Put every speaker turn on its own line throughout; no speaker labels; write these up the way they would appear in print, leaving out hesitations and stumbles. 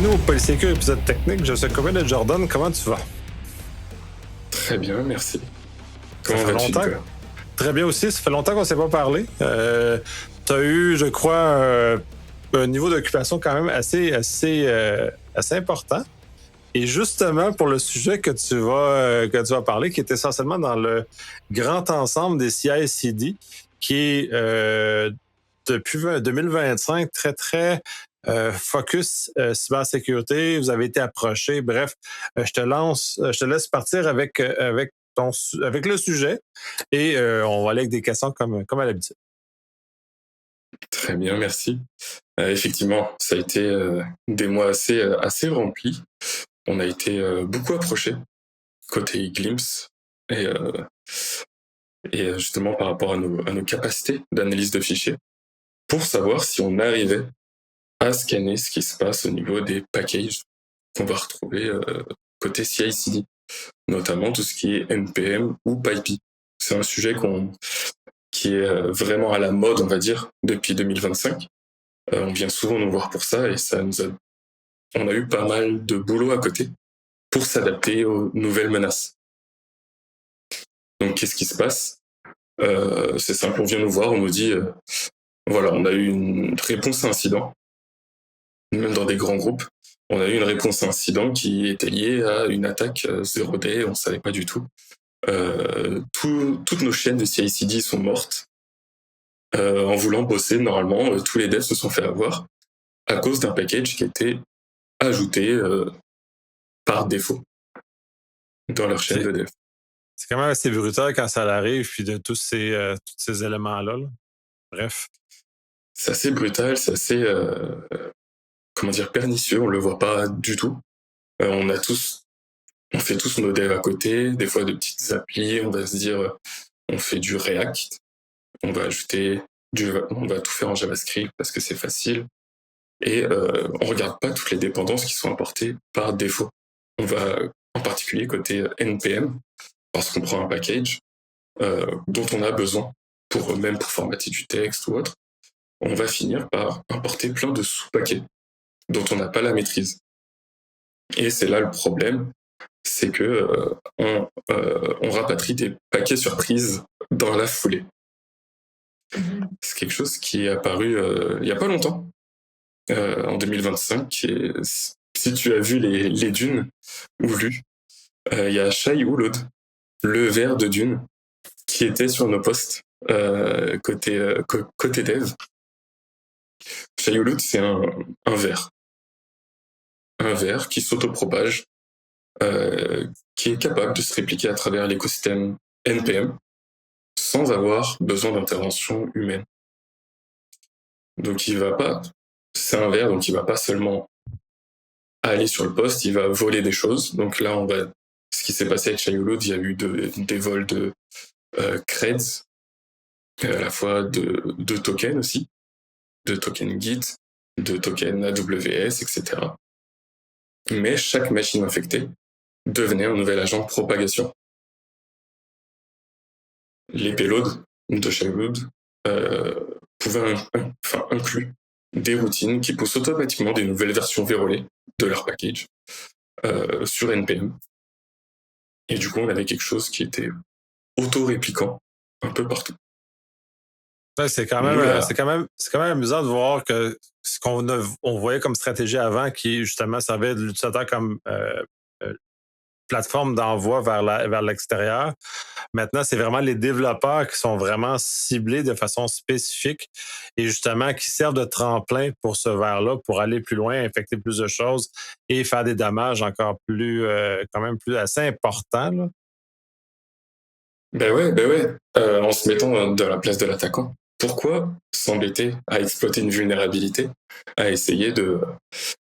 bienvenue au Polysécure épisode technique. Je suis accompagné de Jordan. Comment tu vas?
Très bien, merci.
Ça
Comment
fait
vas-tu,
longtemps.
Nicolas?
Très bien aussi. Ça fait longtemps qu'on ne s'est pas parlé. Tu as eu, je crois, un niveau d'occupation quand même assez important. Et justement, pour le sujet que tu vas parler, qui est essentiellement dans le grand ensemble des CI/CD, qui est depuis 2025 très, très focus cybersécurité. Vous avez été approché. Bref, je te laisse partir avec le sujet et on va aller avec des questions comme à l'habitude.
Très bien, merci. Effectivement, ça a été des mois assez remplis. On a été beaucoup approchés côté Glimpse et, euh, et justement par rapport à nos capacités d'analyse de fichiers pour savoir si on arrivait à scanner ce qui se passe au niveau des packages qu'on va retrouver côté CI/CD, notamment tout ce qui est NPM ou PyPI. C'est un sujet qui est vraiment à la mode, on va dire, depuis 2025. On vient souvent nous voir pour ça et on a eu pas mal de boulot à côté pour s'adapter aux nouvelles menaces. Donc, qu'est-ce qui se passe? C'est simple, on vient nous voir, on nous dit, voilà, on a eu une réponse à incident, même dans des grands groupes, on a eu une réponse à incident qui était liée à une attaque 0D, on ne savait pas du tout. Toutes nos chaînes de CI/CD sont mortes. En voulant bosser, normalement, tous les devs se sont fait avoir à cause d'un package qui était ajouté par défaut dans leur chaîne
C'est,
de dev.
c'est quand même assez brutal quand ça arrive, puis de tous ces éléments-là. Là. Bref.
C'est assez brutal, c'est assez, comment dire, pernicieux, on le voit pas du tout. On fait tous nos devs à côté, des fois de petites applis, on va se dire, on fait du React, on va on va tout faire en JavaScript parce que c'est facile, et on regarde pas toutes les dépendances qui sont importées par défaut. On va, en particulier côté NPM, parce qu'on prend un package dont on a besoin même pour formater du texte ou autre, on va finir par importer plein de sous-paquets dont on n'a pas la maîtrise. Et c'est là le problème, c'est que on rapatrie des paquets surprises dans la foulée. C'est quelque chose qui est apparu il n'y a pas longtemps, en 2025. Et si tu as vu les dunes ou lu, il y a Shai Hulud, le ver de Dune, qui était sur nos posts côté dev. Shai Hulud, c'est un ver. Un ver qui s'autopropage, qui est capable de se répliquer à travers l'écosystème NPM sans avoir besoin d'intervention humaine. Donc c'est un ver, donc il va pas seulement aller sur le poste, il va voler des choses. Donc là, ce qui s'est passé avec Shai Hulud, il y a eu des vols de creds, à la fois de tokens aussi, de tokens Git, de tokens AWS, etc. Mais chaque machine infectée devenait un nouvel agent de propagation. Les payloads de Shai Hulud pouvaient inclure des routines qui poussent automatiquement des nouvelles versions vérolées de leur package sur NPM. Et du coup, on avait quelque chose qui était auto-répliquant un peu partout.
Ouais, c'est quand
Nous,
même,
là,
c'est quand même amusant de voir que ce on voyait comme stratégie avant, qui justement servait de l'utilisateur comme euh, plateforme d'envoi vers l'extérieur. Maintenant, c'est vraiment les développeurs qui sont vraiment ciblés de façon spécifique et justement qui servent de tremplin pour ce vers-là, pour aller plus loin, infecter plus de choses et faire des dommages encore plus, quand même plus assez importants. Là.
ben ouais, en se mettant dans la place de l'attaquant. Pourquoi s'embêter à exploiter une vulnérabilité, à essayer de,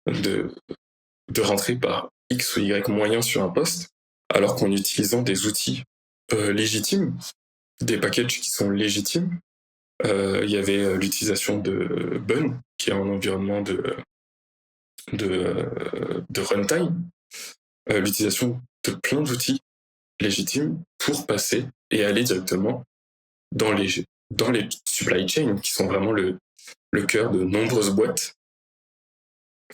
de rentrer par X ou Y moyens sur un poste, alors qu'en utilisant des outils légitimes, des packages qui sont légitimes, il y avait l'utilisation de Bun, qui est un environnement de runtime, l'utilisation de plein d'outils légitimes pour passer et aller directement dans les supply chains, qui sont vraiment le cœur de nombreuses boîtes.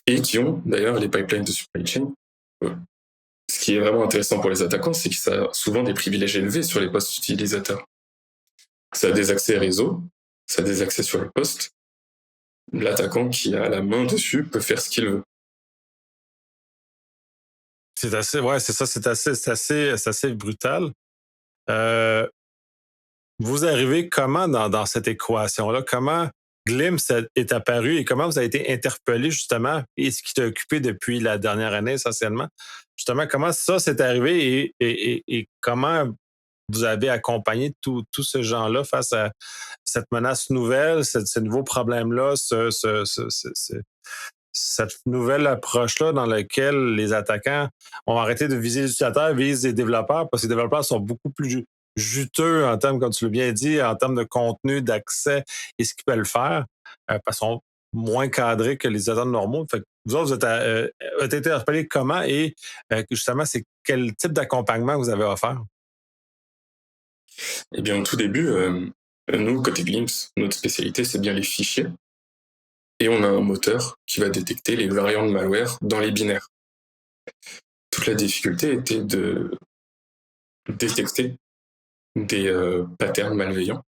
et qui ont d'ailleurs les pipelines de supply chain. Ce qui est vraiment intéressant pour les attaquants, c'est que ça a souvent des privilèges élevés sur les postes utilisateurs. Ça a des accès réseau, ça a des accès sur le poste. L'attaquant qui a la main dessus peut faire ce qu'il veut.
C'est assez, ouais, c'est ça, c'est assez brutal. Euh, Vous arrivez comment dans cette équation-là? Comment Glimpse est apparu et comment vous avez été interpellé justement et ce qui t'a occupé depuis la dernière année essentiellement? Justement, comment ça s'est arrivé et comment vous avez accompagné tout ce genre-là face à cette menace nouvelle, ce nouveau problème-là, cette nouvelle approche-là dans laquelle les attaquants ont arrêté de viser les utilisateurs, visent les développeurs, parce que les développeurs sont beaucoup plus juteux en termes, comme tu l'as bien dit, en termes de contenu, d'accès et ce qu'ils peuvent faire, parce qu'ils sont moins cadrés que les utilisateurs normaux. Fait que vous autres, vous êtes été interpellés comment et justement, c'est quel type d'accompagnement vous avez offert?
Eh bien, au tout début, nous, côté Glimpse, notre spécialité, c'est bien les fichiers. Et on a un moteur qui va détecter les variants de malware dans les binaires. Toute la difficulté était de détecter des patterns malveillants,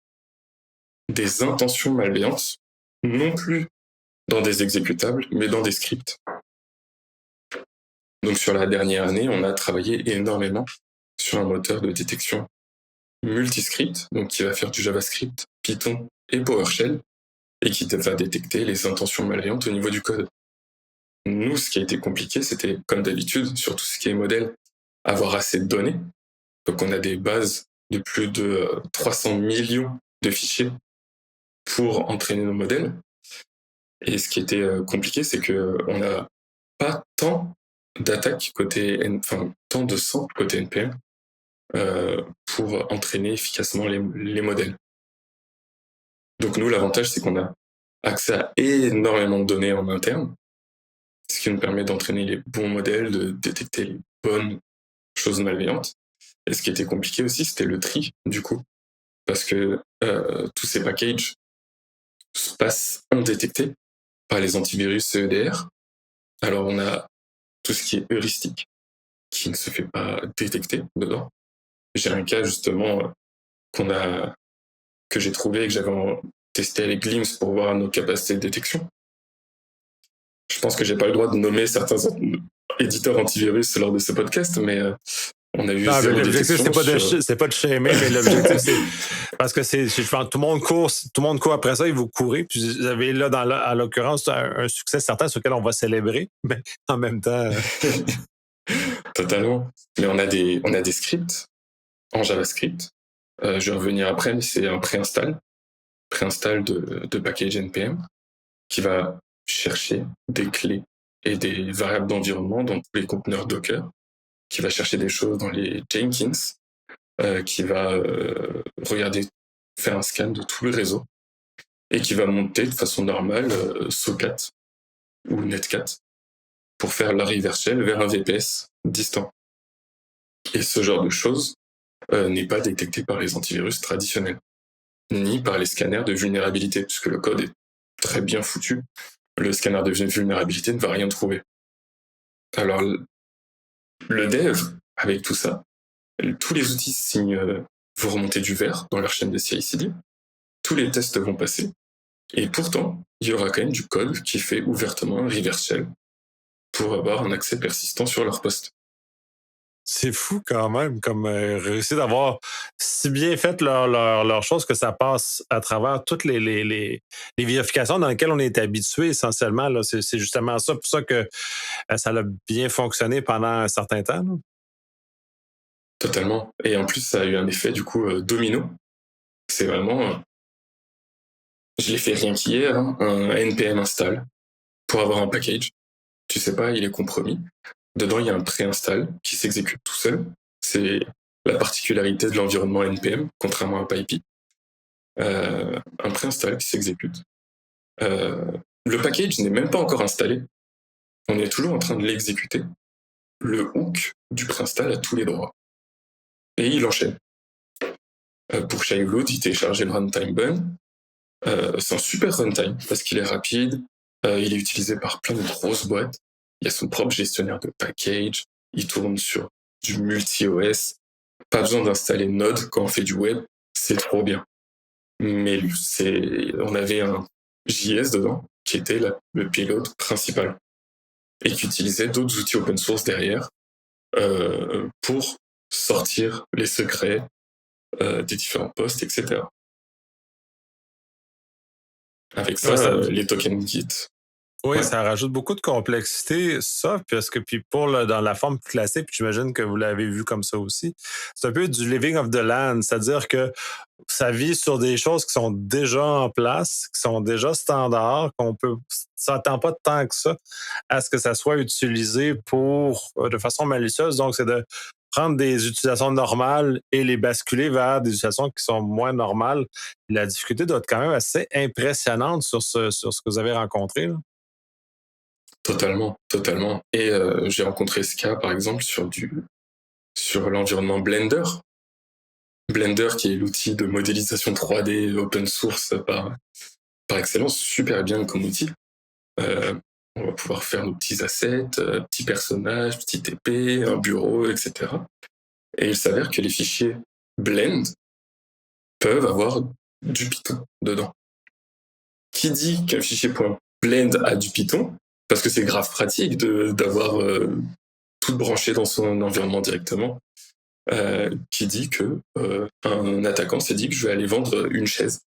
des intentions malveillantes, non plus dans des exécutables, mais dans des scripts. Donc sur la dernière année, on a travaillé énormément sur un moteur de détection multiscript, donc qui va faire du JavaScript, Python et PowerShell, et qui va détecter les intentions malveillantes au niveau du code. Nous, ce qui a été compliqué, c'était, comme d'habitude, sur tout ce qui est modèle, avoir assez de données. Donc on a des bases de plus de 300 millions de fichiers pour entraîner nos modèles. Et ce qui était compliqué, c'est qu'on n'a pas tant d'attaques tant de sang côté NPM pour entraîner efficacement les modèles. Donc nous, l'avantage, c'est qu'on a accès à énormément de données en interne, ce qui nous permet d'entraîner les bons modèles, de détecter les bonnes choses malveillantes. Et ce qui était compliqué aussi, c'était le tri, du coup, parce que tous ces packages se passent indétectés par les antivirus CEDR. Alors on a tout ce qui est heuristique, qui ne se fait pas détecter dedans. J'ai un cas justement que j'ai trouvé et que j'avais testé avec Glimpse pour voir nos capacités de détection. Je pense que j'ai pas le droit de nommer certains éditeurs antivirus lors de ce podcast, mais on a eu
Non,
zéro
l'objectif,
détection
c'est pas de shamer, mais l'objectif, c'est parce que je pense, tout le monde court après ça et vous courez. Puis vous avez là, à l'occurrence, un succès certain sur lequel on va célébrer, mais en même temps.
Totalement. Mais on a des scripts en JavaScript. Je vais revenir après, mais c'est un préinstall de package NPM qui va chercher des clés et des variables d'environnement dans tous les conteneurs Docker, qui va chercher des choses dans les Jenkins, qui va faire un scan de tout le réseau et qui va monter de façon normale Socat ou Netcat pour faire la reverse shell vers un VPS distant. Et ce genre de choses n'est pas détecté par les antivirus traditionnels, ni par les scanners de vulnérabilité, puisque le code est très bien foutu. Le scanner de vulnérabilité ne va rien trouver. Alors, le dev, avec tout ça, tous les outils vont remonter du vert dans leur chaîne de CI/CD, tous les tests vont passer, et pourtant, il y aura quand même du code qui fait ouvertement un reverse shell pour avoir un accès persistant sur leur poste.
C'est fou quand même, comme réussir d'avoir si bien fait leur chose que ça passe à travers toutes les vérifications dans lesquelles on est habitué essentiellement. Là. C'est justement ça, pour ça que ça a bien fonctionné pendant un certain temps. Là.
Totalement. Et en plus, ça a eu un effet du coup domino. C'est vraiment, je l'ai fait rien qu'hier, hein, un npm install pour avoir un package. Tu sais pas, il est compromis. Dedans, il y a un préinstall qui s'exécute tout seul. C'est la particularité de l'environnement NPM, contrairement à PyPI. Un préinstall qui s'exécute. Le package n'est même pas encore installé. On est toujours en train de l'exécuter. Le hook du préinstall a tous les droits. Et il enchaîne. Pour Shivload, il téléchargeait le runtime bun. C'est un super runtime parce qu'il est rapide, Il est utilisé par plein de grosses boîtes. Il a son propre gestionnaire de package. Il tourne sur du multi-OS. Pas besoin d'installer Node quand on fait du web. C'est trop bien. Mais on avait un JS dedans qui était le pilote principal et qui utilisait d'autres outils open source derrière pour sortir les secrets des différents posts, etc. Avec ça, les tokens Git.
Oui,
Ouais.
ça rajoute beaucoup de complexité, ça, parce que puis dans la forme classique, puis j'imagine que vous l'avez vu comme ça aussi, c'est un peu du living of the land, c'est-à-dire que ça vit sur des choses qui sont déjà en place, qui sont déjà standards, qu'on peut s'attend pas tant que ça à ce que ça soit utilisé de façon malicieuse. Donc, c'est de prendre des utilisations normales et les basculer vers des utilisations qui sont moins normales. La difficulté doit être quand même assez impressionnante sur ce que vous avez rencontré, là.
Totalement, totalement. Et j'ai rencontré ce cas, par exemple, sur l'environnement Blender. Blender, qui est l'outil de modélisation 3D open source par excellence, super bien comme outil. On va pouvoir faire nos petits assets, petits personnages, petits TP, un bureau, etc. Et il s'avère que les fichiers Blend peuvent avoir du Python dedans. Qui dit qu'un fichier .blend a du Python, parce que c'est grave pratique d'avoir tout branché dans son environnement directement, qui dit que un attaquant s'est dit que je vais aller vendre une chaise.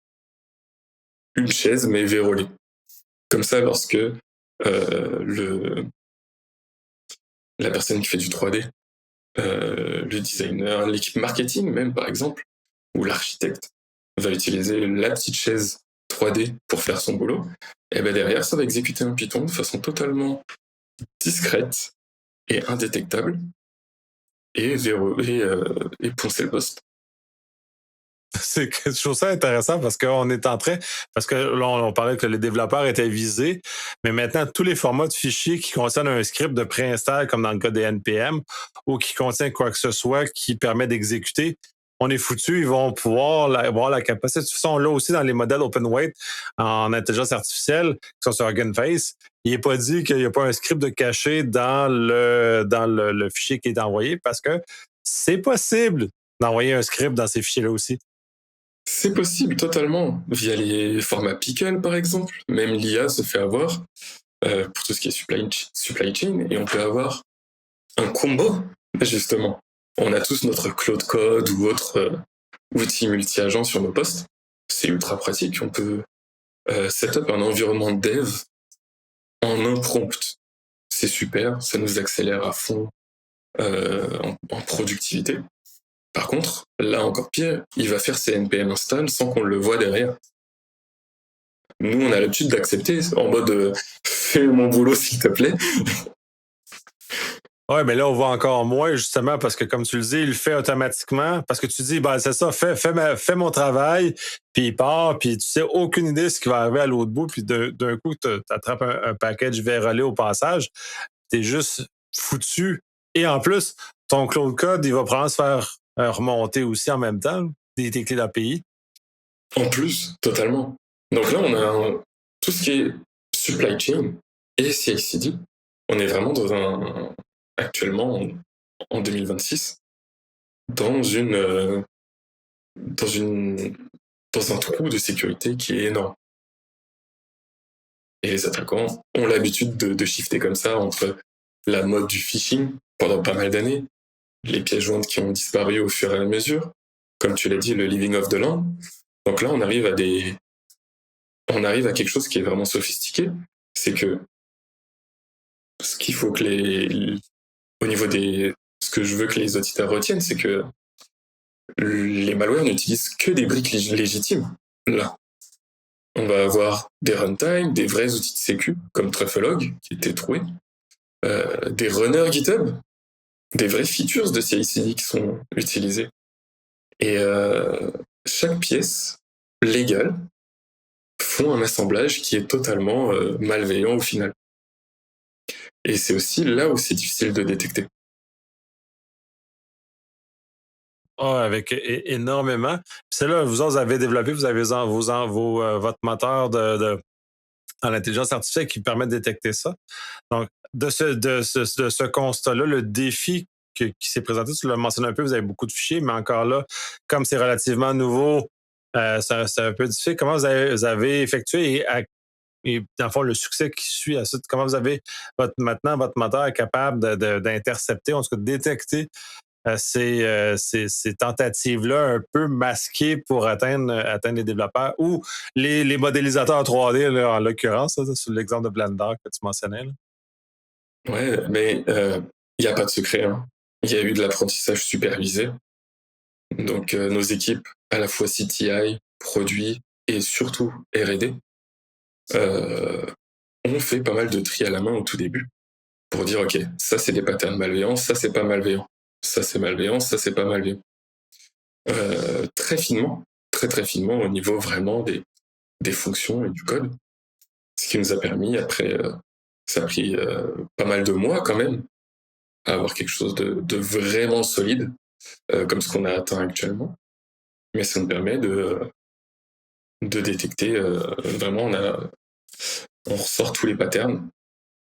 Une chaise, mais vérolée. Comme ça, lorsque la personne qui fait du 3D, le designer, l'équipe marketing même, par exemple, ou l'architecte, va utiliser la petite chaise 3D pour faire son boulot, et ben derrière, ça va exécuter un Python de façon totalement discrète et indétectable, et poncer le poste.
Je trouve ça intéressant parce parce que là, on parlait que les développeurs étaient visés, mais maintenant, tous les formats de fichiers qui concernent un script de préinstall, comme dans le cas des NPM, ou qui contient quoi que ce soit qui permet d'exécuter, on est foutu, ils vont pouvoir avoir la capacité. De toute façon, là aussi, dans les modèles open weight en intelligence artificielle, qui sont sur Hugging Face, il n'est pas dit qu'il n'y a pas un script de caché dans le fichier qui est envoyé parce que c'est possible d'envoyer un script dans ces fichiers-là aussi.
C'est possible totalement, via les formats Pickle par exemple. Même l'IA se fait avoir pour tout ce qui est supply chain, et on peut avoir un combo, justement. On a tous notre Claude Code ou autre outil multi-agent sur nos postes. C'est ultra pratique. On peut setup un environnement dev en un prompt. C'est super, ça nous accélère à fond en productivité. Par contre, là encore pire, il va faire ses npm install sans qu'on le voit derrière. Nous, on a l'habitude d'accepter en mode fais mon boulot s'il te plaît.
Ouais, mais là, on voit encore moins, justement, parce que, comme tu le dis, il le fait automatiquement. Parce que tu dis, ben, c'est ça, fais mon travail, puis il part, puis tu sais aucune idée de ce qui va arriver à l'autre bout, puis d'un coup, tu attrapes un package vérolé au passage, t'es juste foutu. Et en plus, ton cloud code, il va probablement se faire remonter aussi en même temps, tes clés d'API.
En plus, totalement. Donc là, on a tout ce qui est supply chain et CI/CD. On est vraiment actuellement en 2026 dans un trou de sécurité qui est énorme. Et les attaquants ont l'habitude de shifter comme ça entre la mode du phishing pendant pas mal d'années, les pièces jointes qui ont disparu au fur et à mesure, comme tu l'as dit, le living of the land. Donc là, on arrive à quelque chose qui est vraiment sophistiqué. C'est que ce qu'il faut que au niveau ce que je veux que les auditeurs retiennent, c'est que les malwares n'utilisent que des briques légitimes. Là, on va avoir des runtime, des vrais outils de sécu, comme Trufflelog, qui étaient troués, des runners GitHub, des vraies features de CI/CD qui sont utilisées. Et chaque pièce légale font un assemblage qui est totalement malveillant au final. Et c'est aussi là où c'est difficile de détecter.
Avec énormément. Puis c'est là, vous avez développé, vous avez votre moteur en intelligence artificielle qui permet de détecter ça. Donc, de ce constat-là, le défi qui s'est présenté, tu l'as mentionné un peu, vous avez beaucoup de fichiers, mais encore là, comme c'est relativement nouveau, c'est un peu difficile. Comment vous avez effectué et dans le fond, le succès qui suit à ça, comment vous avez maintenant votre moteur est capable d'intercepter, en tout cas de détecter ces tentatives-là un peu masquées pour atteindre les développeurs ou les modélisateurs 3D, là, en l'occurrence, là, sur l'exemple de Blender que tu mentionnais. Là.
Ouais, mais il n'y a pas de secret. Hein. Il y a eu de l'apprentissage supervisé. Donc nos équipes, à la fois CTI, produits et surtout R&D, ont fait pas mal de tri à la main au tout début pour dire ok, ça c'est des patterns malveillants, ça c'est pas malveillant, ça c'est malveillant, ça c'est pas malveillant. Très finement, très finement au niveau vraiment des fonctions et du code, ce qui nous a permis après, ça a pris pas mal de mois quand même à avoir quelque chose de vraiment solide comme ce qu'on a atteint actuellement, mais ça nous permet de détecter vraiment on ressort tous les patterns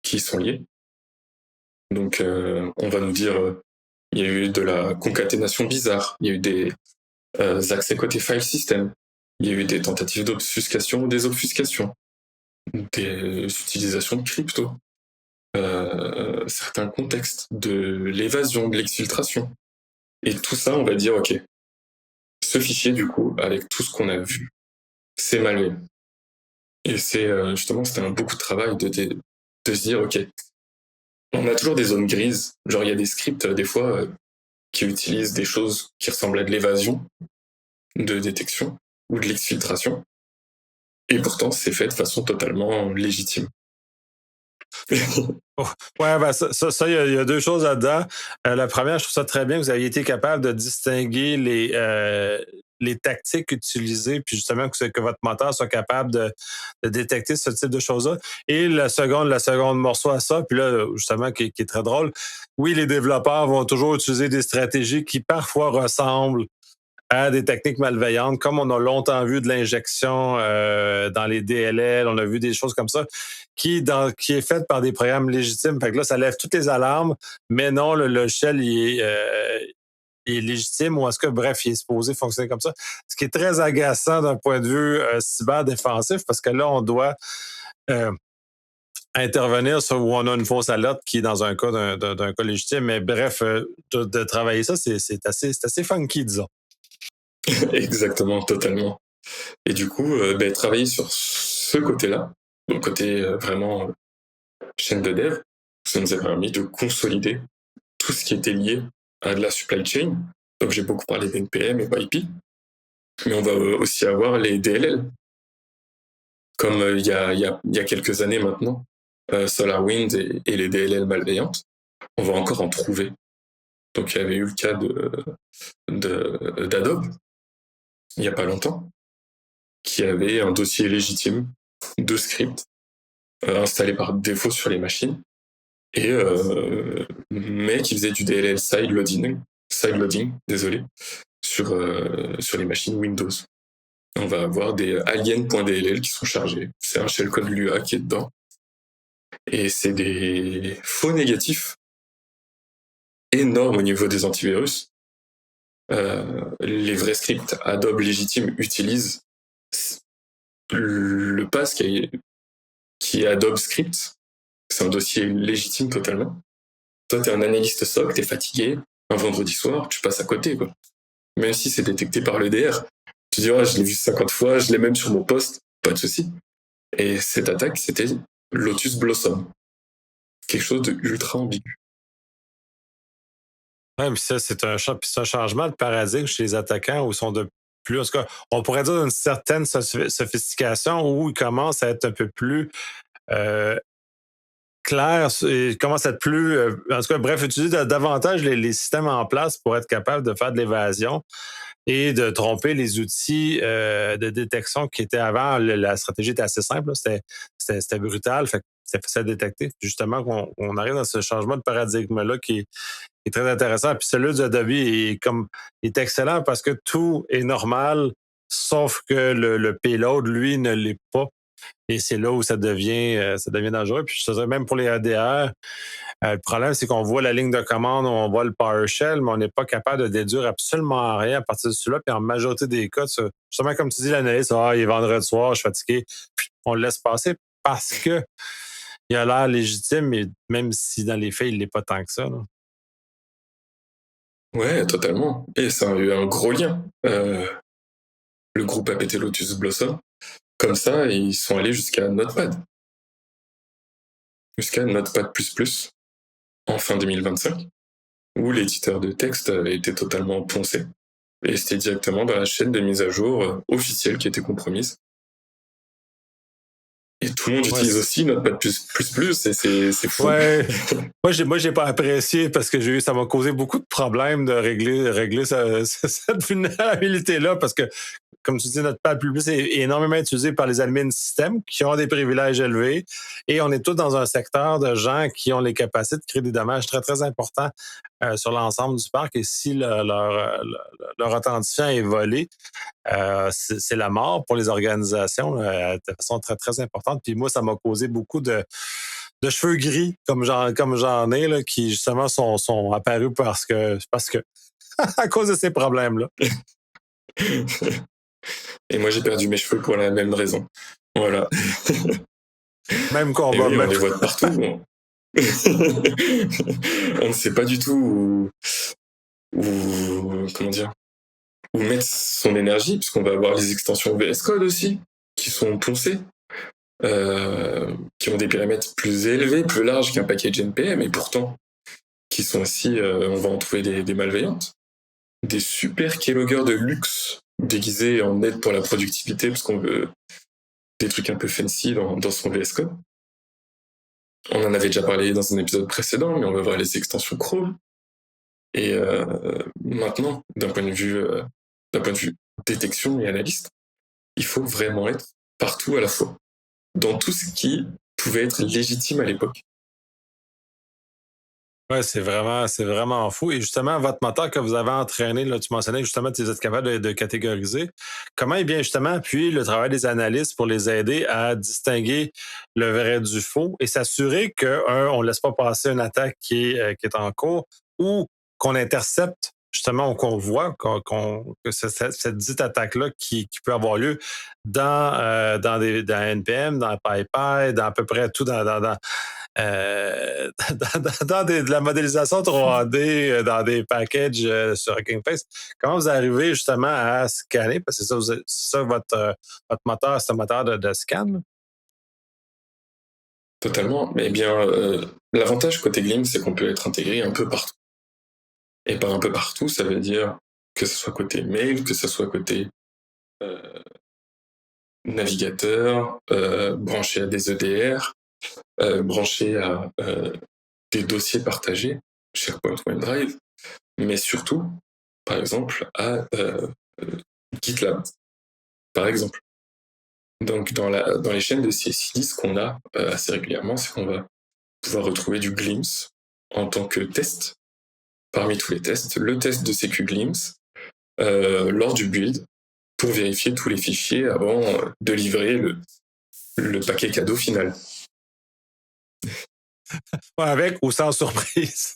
qui sont liés. Donc on va nous dire il y a eu de la concaténation bizarre, il y a eu des accès côté file system, il y a eu des tentatives d'obfuscation ou des obfuscations, des utilisations de crypto, certains contextes, de l'évasion, de l'exfiltration. Et tout ça, on va dire, ok, ce fichier, du coup, avec tout ce qu'on a vu, c'est malveillant. Et c'est justement, c'était beaucoup de travail de se dire, ok, on a toujours des zones grises, genre il y a des scripts, des fois, qui utilisent des choses qui ressemblent à de l'évasion, de détection ou de l'exfiltration. Et pourtant, c'est fait de façon totalement légitime.
Oh, ouais, ben il y a deux choses là-dedans. La première, je trouve ça très bien que vous ayez été capable de distinguer les tactiques utilisées, puis justement que votre moteur soit capable de détecter ce type de choses-là. Et la seconde morceau à ça, puis là, justement, qui est très drôle, oui, les développeurs vont toujours utiliser des stratégies qui parfois ressemblent à des techniques malveillantes, comme on a longtemps vu de l'injection dans les DLL, on a vu des choses comme ça, qui est faite par des programmes légitimes. Fait que là, ça lève toutes les alarmes, mais non, le logiciel il est légitime ou est-ce que, bref, il est supposé fonctionner comme ça. Ce qui est très agaçant d'un point de vue cyberdéfensif, parce que là, on doit euh, intervenir sur où on a une fausse alerte qui est dans un cas d'un cas légitime. Mais bref, de travailler ça, c'est assez funky, disons.
Exactement, totalement. Et du coup, travailler sur ce côté-là, donc côté vraiment chaîne de dev, ça nous a permis de consolider tout ce qui était lié à de la supply chain. Donc j'ai beaucoup parlé d'NPM et YP, mais on va aussi avoir les DLL. Comme il y a quelques années maintenant, SolarWinds et les DLL malveillantes, on va encore en trouver. Donc il y avait eu le cas d'Adobe, il n'y a pas longtemps, qui avait un dossier légitime de script installé par défaut sur les machines, et mais qui faisait du DLL sideloading, désolé, sur les machines Windows. On va avoir des aliens.dll qui sont chargés. C'est un shellcode Lua qui est dedans. Et c'est des faux négatifs énormes au niveau des antivirus. Les vrais scripts Adobe légitimes utilisent le pass qui est Adobe Script. C'est un dossier légitime totalement. Toi, t'es un analyste SOC, t'es fatigué, un vendredi soir, tu passes à côté, quoi. Même si c'est détecté par l'EDR, tu dis, oh, je l'ai vu 50 fois, je l'ai même sur mon poste, pas de souci. Et cette attaque, c'était Lotus Blossom. Quelque chose de ultra ambigu.
Ouais, mais ça, c'est un changement de paradigme chez les attaquants où ils sont de plus, en tout cas, on pourrait dire d'une certaine sophistication où ils commencent à être un peu plus euh, clairs, ils commencent à être plus, en tout cas, bref, utiliser davantage les systèmes en place pour être capable de faire de l'évasion et de tromper les outils de détection qui étaient avant. La stratégie était assez simple, c'était brutal, fait que c'était facile à détecter. Justement, on arrive dans ce changement de paradigme-là qui est très intéressant. Puis celui de Adobe est excellent parce que tout est normal, sauf que le payload, lui, ne l'est pas. Et c'est là où ça devient dangereux. Puis je te dirais, même pour les ADR, le problème, c'est qu'on voit la ligne de commande, on voit le PowerShell, mais on n'est pas capable de déduire absolument rien à partir de celui-là. Puis en majorité des cas, justement, comme tu dis, l'analyste, il est vendredi soir, je suis fatigué, puis on le laisse passer parce que il a l'air légitime, mais même si dans les faits, il l'est pas tant que ça. Là.
Ouais, totalement. Et ça a eu un gros lien. Le groupe a pété Lotus Blossom. Comme ça, ils sont allés jusqu'à Notepad. Jusqu'à Notepad++, en fin 2025, où l'éditeur de texte avait été totalement poncé. Et c'était directement dans la chaîne de mise à jour officielle qui était compromise. Et tout le monde utilise aussi Notepad++, et c'est fou.
Ouais. Moi, j'ai pas apprécié parce que ça m'a causé beaucoup de problèmes de régler cette vulnérabilité-là parce que, comme tu dis, notre pad plus est énormément utilisé par les admins système qui ont des privilèges élevés et on est tous dans un secteur de gens qui ont les capacités de créer des dommages très, très importants sur l'ensemble du parc et si leur authentifiant est volé, c'est la mort pour les organisations de façon très, très importante. Puis moi, ça m'a causé beaucoup de cheveux gris, comme j'en ai, là, qui justement sont apparus parce que à cause de ces problèmes-là.
Et moi, j'ai perdu mes cheveux pour la même raison. Voilà.
Même combat.
Oui, on les voit de partout. On ne sait pas du tout comment dire, où mettre son énergie, puisqu'on va avoir les extensions VS Code aussi, qui sont poncées, qui ont des périmètres plus élevés, plus larges qu'un package NPM, et pourtant, qui sont aussi, on va en trouver des malveillantes. Des super keyloggers de luxe, déguisés en aide pour la productivité, parce qu'on veut des trucs un peu fancy dans son VS Code. On en avait déjà parlé dans un épisode précédent, mais on va voir les extensions Chrome. Et maintenant, d'un point de vue détection et analyste, il faut vraiment être partout à la fois, dans tout ce qui pouvait être légitime à l'époque.
Ouais, c'est vraiment fou. Et justement, votre moteur que vous avez entraîné, là, tu mentionnais que justement, vous êtes capable de catégoriser. Comment est bien justement appuyer le travail des analystes pour les aider à distinguer le vrai du faux et s'assurer on ne laisse pas passer une attaque qui est en cours ou qu'on intercepte justement ou qu'on voit que cette dite attaque-là qui peut avoir lieu dans NPM, dans PyPy, dans à peu près tout de la modélisation 3D dans des packages sur Hugging Face, comment vous arrivez justement à scanner? Parce que c'est ça votre moteur, c'est un moteur de scan? Là?
Totalement. Mais bien, l'avantage côté Glim, c'est qu'on peut être intégré un peu partout. Et par un peu partout, ça veut dire que ce soit côté mail, que ce soit côté navigateur, branché à des EDR, branché à des dossiers partagés, SharePoint, OneDrive, mais surtout, par exemple, à GitLab, par exemple. Donc, dans les chaînes de CI/CD, ce qu'on a assez régulièrement, c'est qu'on va pouvoir retrouver du Glimpse en tant que test. Parmi tous les tests, le test de sécu Glimpse lors du build pour vérifier tous les fichiers avant de livrer le paquet cadeau final.
Avec ou sans surprise?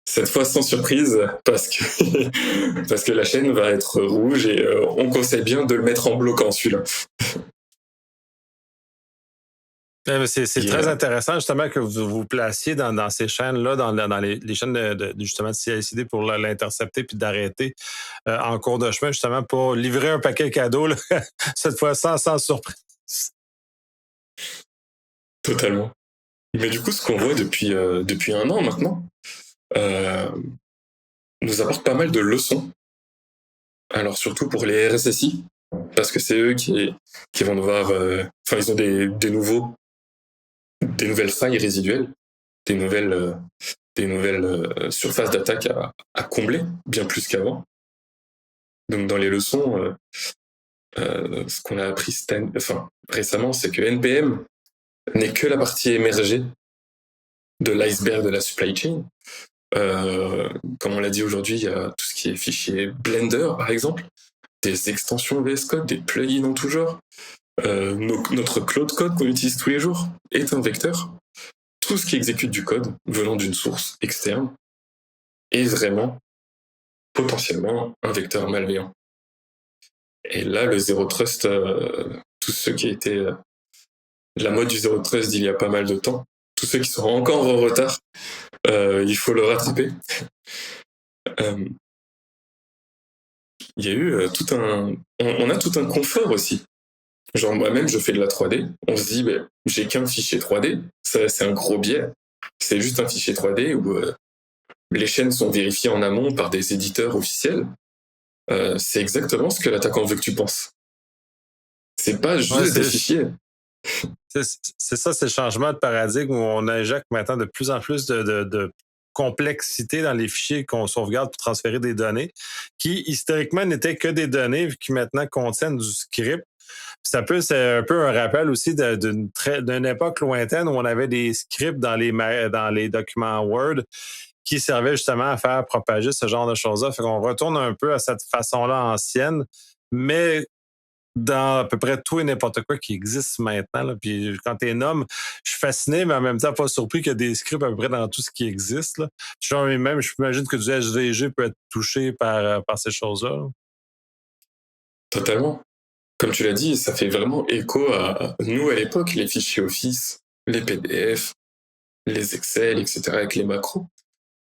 Cette fois sans surprise, parce que la chaîne va être rouge et on conseille bien de le mettre en bloquant celui-là.
C'est très intéressant justement que vous vous placiez dans ces chaînes-là, dans les chaînes justement de CI/CD pour l'intercepter puis d'arrêter en cours de chemin justement pour livrer un paquet cadeau là, cette fois sans surprise.
Totalement. Mais du coup, ce qu'on voit depuis 1 an maintenant nous apporte pas mal de leçons. Alors surtout pour les RSSI, parce que c'est eux qui vont devoir... ils ont des nouvelles failles résiduelles, des nouvelles surfaces d'attaque à combler, bien plus qu'avant. Donc dans les leçons, ce qu'on a appris récemment, c'est que NPM n'est que la partie émergée de l'iceberg de la supply chain. Comme on l'a dit aujourd'hui, il y a tout ce qui est fichier Blender, par exemple, des extensions VS Code, des plugins en tout genre, Notre cloud code qu'on utilise tous les jours est un vecteur. Tout ce qui exécute du code venant d'une source externe est vraiment potentiellement un vecteur malveillant. Et là, le zero trust, tous ceux qui étaient la mode du zero trust d'il y a pas mal de temps, tous ceux qui sont encore en retard, il faut le rattraper. Il y a eu tout un... On a tout un confort aussi. Genre moi-même, je fais de la 3D. On se dit, ben, j'ai qu'un fichier 3D. Ça, c'est un gros biais. C'est juste un fichier 3D où les chaînes sont vérifiées en amont par des éditeurs officiels. C'est exactement ce que l'attaquant veut que tu penses. C'est pas juste des fichiers.
C'est ça, c'est le changement de paradigme où on injecte maintenant de plus en plus de complexité dans les fichiers qu'on sauvegarde pour transférer des données, qui historiquement n'étaient que des données, qui maintenant contiennent du script. C'est un peu un rappel aussi d'une époque lointaine où on avait des scripts dans les documents Word qui servaient justement à faire propager ce genre de choses-là. Fait qu'on retourne un peu à cette façon-là ancienne, mais dans à peu près tout et n'importe quoi qui existe maintenant. Là. Puis quand t'es nomme, je suis fasciné, mais en même temps pas surpris qu'il y a des scripts à peu près dans tout ce qui existe. Là. Genre, même, je m'imagine que du SVG peut être touché par ces choses-là. Là.
Totalement. Comme tu l'as dit, ça fait vraiment écho à nous à l'époque, les fichiers Office, les PDF, les Excel, etc., avec les macros.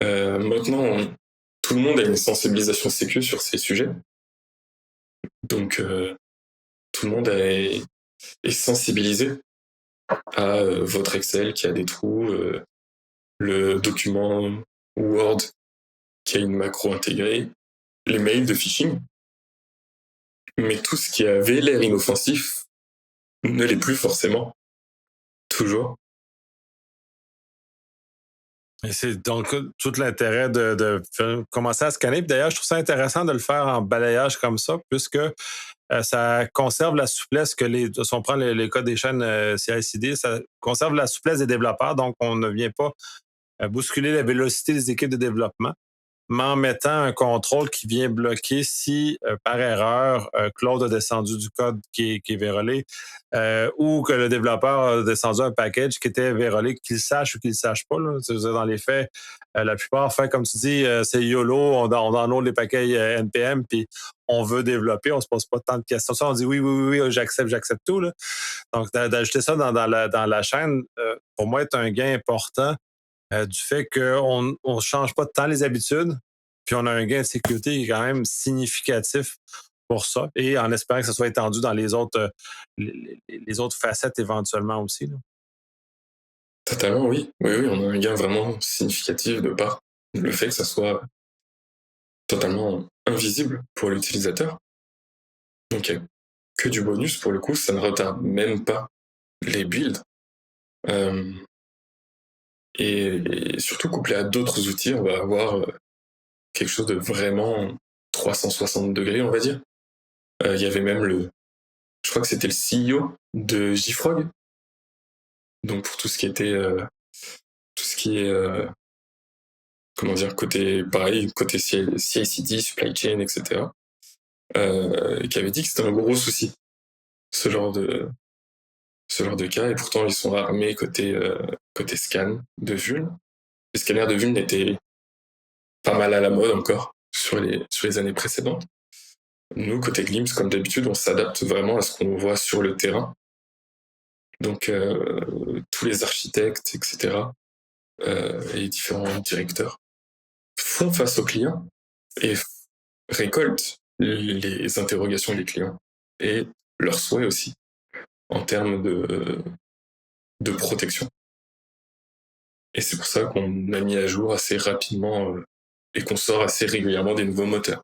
Maintenant, tout le monde a une sensibilisation sécu sur ces sujets. Donc, tout le monde est sensibilisé à votre Excel qui a des trous, le document Word qui a une macro intégrée, les mails de phishing. Mais tout ce qui avait l'air inoffensif ne l'est plus forcément. Toujours.
Et c'est donc tout l'intérêt de commencer à scanner. Puis d'ailleurs, je trouve ça intéressant de le faire en balayage comme ça, puisque ça conserve la souplesse que si on prend les cas des chaînes CI/CD, ça conserve la souplesse des développeurs, donc on ne vient pas bousculer la vélocité des équipes de développement, mais en mettant un contrôle qui vient bloquer si, par erreur, Claude a descendu du code qui est vérolé, ou que le développeur a descendu un package qui était vérolé, qu'il sache ou qu'il ne sache pas. Là. Dans les faits, la plupart font, comme tu dis, c'est YOLO, on download les paquets NPM, puis on veut développer, on ne se pose pas tant de questions. Ça, on dit oui, j'accepte tout. Là. Donc, d'ajouter ça dans la chaîne, pour moi, est un gain important du fait qu'on ne change pas tant les habitudes, puis on a un gain de sécurité qui est quand même significatif pour ça, et en espérant que ça soit étendu dans les autres facettes éventuellement aussi. Là.
Totalement, oui. Oui, on a un gain vraiment significatif de par le fait que ça soit totalement invisible pour l'utilisateur. Donc, il n'y a que du bonus pour le coup, ça ne retarde même pas les builds. Et surtout couplé à d'autres outils, on va avoir quelque chose de vraiment 360 degrés, on va dire. Il y avait même je crois que c'était le CEO de JFrog. Donc pour tout ce qui était, tout ce qui est, comment dire, côté CI/CD, supply chain, etc. Qui avait dit que c'était un gros souci, ce genre de, ce genre de cas. Et pourtant ils sont armés côté scan de vuln. Les scanners de vuln étaient pas mal à la mode encore sur les années précédentes. Nous, côté Glimpse, comme d'habitude, on s'adapte vraiment à ce qu'on voit sur le terrain. Donc, tous les architectes, etc., et les différents directeurs font face aux clients et récoltent les interrogations des clients et leurs souhaits aussi en termes de protection. Et c'est pour ça qu'on a mis à jour assez rapidement et qu'on sort assez régulièrement des nouveaux moteurs.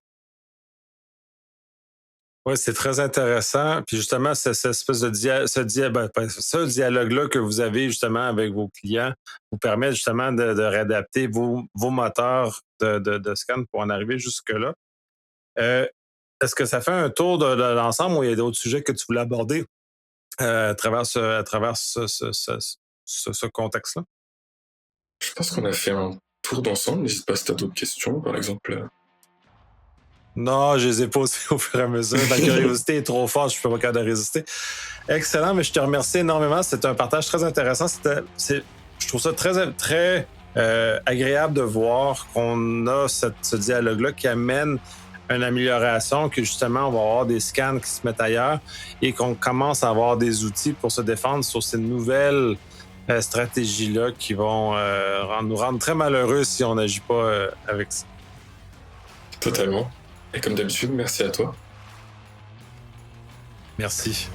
Oui, c'est très intéressant. Puis justement, cette espèce de ce dialogue-là que vous avez justement avec vos clients vous permet justement de réadapter vos moteurs de scan pour en arriver jusque-là. Est-ce que ça fait un tour de l'ensemble ou il y a d'autres sujets que tu voulais aborder à travers ce contexte-là?
Je pense qu'on a fait un tour d'ensemble. N'hésite pas si tu as d'autres questions, par exemple.
Non, je les ai posés au fur et à mesure. Ma curiosité est trop forte, je ne peux pas capable de résister. Excellent, mais je te remercie énormément. C'était un partage très intéressant. Je trouve ça très agréable de voir qu'on a ce dialogue-là qui amène une amélioration, que justement, on va avoir des scans qui se mettent ailleurs et qu'on commence à avoir des outils pour se défendre sur ces nouvelles stratégies-là qui vont nous rendre très malheureux si on n'agit pas avec ça.
Totalement. Et comme d'habitude, merci à toi.
Merci.